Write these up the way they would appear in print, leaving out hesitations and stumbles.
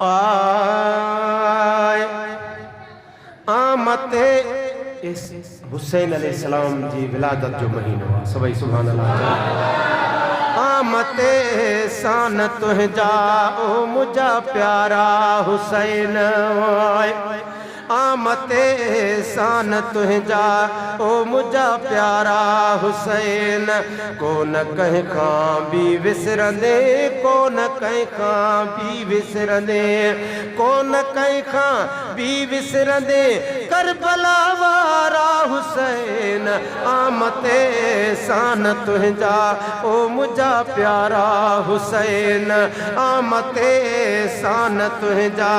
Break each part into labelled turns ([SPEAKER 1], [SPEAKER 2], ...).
[SPEAKER 1] आए आमते इस हुसैन अलैहिस्सलाम जी विलादत जो महीनो आहे सभई सुभान अल्लाह आमते सान तुंहिंजा ओ मुंहिंजा प्यारा हुसैन आमते सान तुंहिंजा ओ मुंहिंजा प्यारा हुसैन कोन कंहिं खां बि विसरंदे कोन कंहिं खां बि विसरंदे कोन कंहिं खां बि विसरंदे करबला वारा हुसैन आमते सान तुंहिंजा ओ मुंहिंजा प्यारा हुसैन आमते सान तुंहिंजा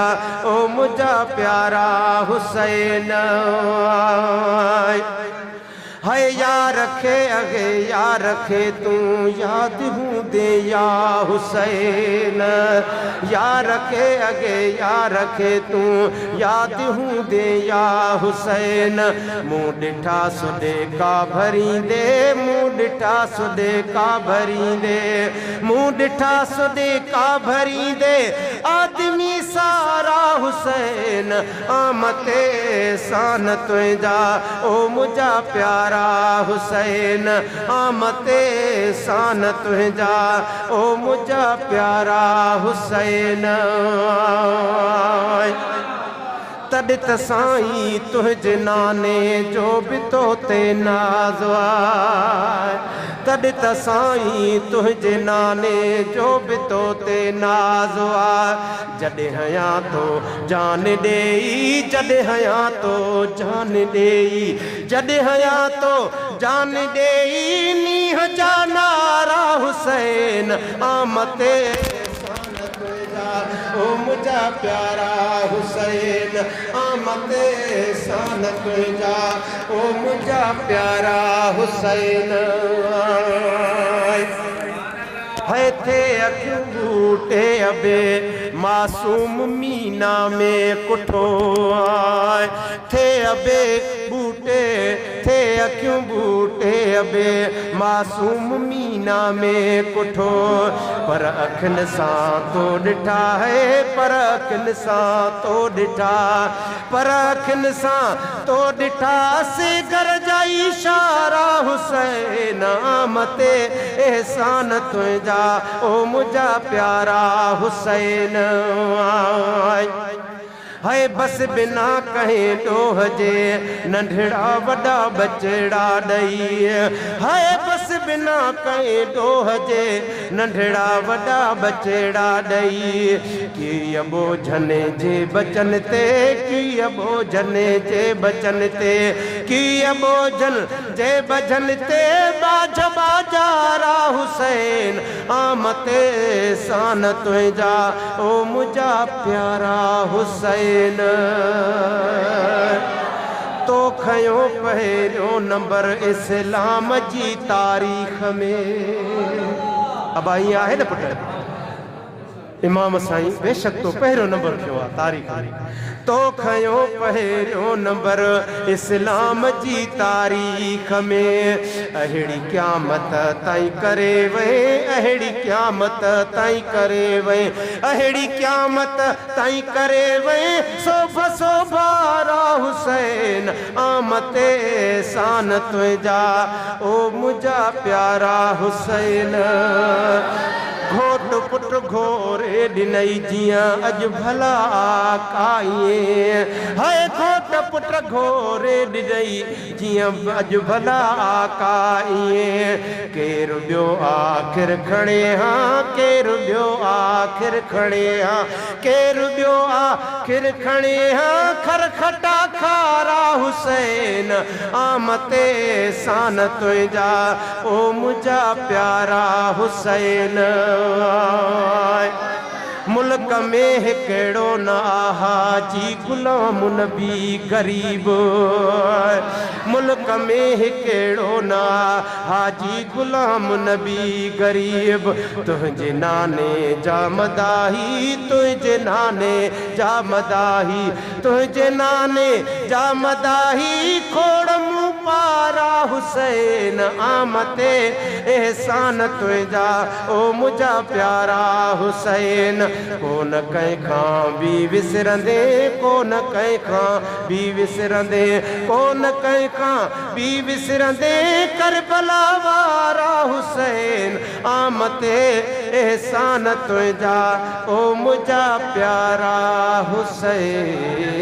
[SPEAKER 1] ओ मुंहिंजा प्यारा हुसैन है यार रखे अगे यार रखे तू याद हूँ दे या हुसैन यार रखे अगे यार रखे तू याद हूँ दे या हुसैन मुँह डिठा सुदे का भरी दे मुँह डिठा सुदे का भरी दे मुँह डिठा सुदे का भरी दे आदमी सारा हुसैन आमते सान तुंहिंजा ओ मुंहिंजा प्यारा हुसैन आमते सान तुंहिंजा ओ मुंहिंजा प्यारा हुसैन तॾहिं त साईं तुंहिंजे नाने जो बि तो ते नाज़ आहे तॾहिं त साईं तुंहिंजे नाने जो बि तो ते नाज़ आहे जॾहिं हयां तो जान ॾेई जॾहिं हयां तो जान ॾेई जॾहिं हयां तो जान ॾेई नीह जा नारा हुसैन आमते ओ मुंहिंजा प्यारा हुसैन आमते सान तुंहिंजा ओ मुंहिंजा प्यारा हुसैन है थे अखियूं बूटे अबे मासूम मीना में कुठो आए थे अबे बूटे थे अखियूं बूटे अबे मासूम मीना में कुठो पर अखियुनि सां तो ॾिठा है पर अखियुनि सां तो ॾिठा पर अखियुनि सां तो ॾिठा से घर जा इशारा हुसैन आमते एहसान तुंहिंजा ओ मुंहिंजा प्यारा हुसैन है बस बिना कहीं डोह जे नंढड़ा वॾा बचड़ा ॾई है बस बिना कहीं डोह जे नंढड़ा वॾा बचड़ा ॾई कीअं बोझने जे बचन ते कीअं बोझने जे बचन ते कीअं बोझन जे बचन ते बाझ बाजारा हुसैन आमते सान तुंहिंजा ओ मुंहिंजा प्यारा हुसैन तो खयो पहिरियों नंबर इस्लाम जी तारीख़ में अब आई आहे न पुट इमाम साईं बेशक तो पहिरियों नंबर खयो आहे तारीख़ में तो खयो पहिरियों नंबर इस्लाम जी तारीख़ में अहिड़ी क़यामत ताईं करे वई अहिड़ी क़यामत ताईं करे वई अहिड़ी क़यामत ताईं करे वई सोभ सोभारा हुसैन आमते सान तुंहिंजा ओ मुंहिंजा प्यारा हुसैन घोट पुट घोरे ॾिनई जियां अॼु भला काईं है घोट पुट घोरे ॾिनई जियां अॼु भला काईं केरु ॿियो आख़िर खणे हा केरु ॿियो आख़िर खणे हा केरु ॿियो आख़िर खणे हा खरखटा खारा हुसैन आमते सान तुंहिंजा ओ मुंहिंजा प्यारा हुसैन मुल्क में हिकिड़ो न हाजी गुलाम नबी गरीब मुल्क में हिकिड़ो न हाजी गुलाम नबी गरीब तुंहिंजे नाने जा मदाही तुंहिंजे नाने जा मदाही तुंहिंजे नाने जा मदाही खोड़ मुँह पारा हुसैन आमते एहसान तुझा ओ मुझा प्यारा हुसैन कोन कंहिं खां बि विसरंदे कोन कंहिं खां बि विसरंदे कोन कंहिं खां बि विसरंदे करबला वारा हुसैन आमते एहसान तुझा ओ मुझा प्यारा हुसैन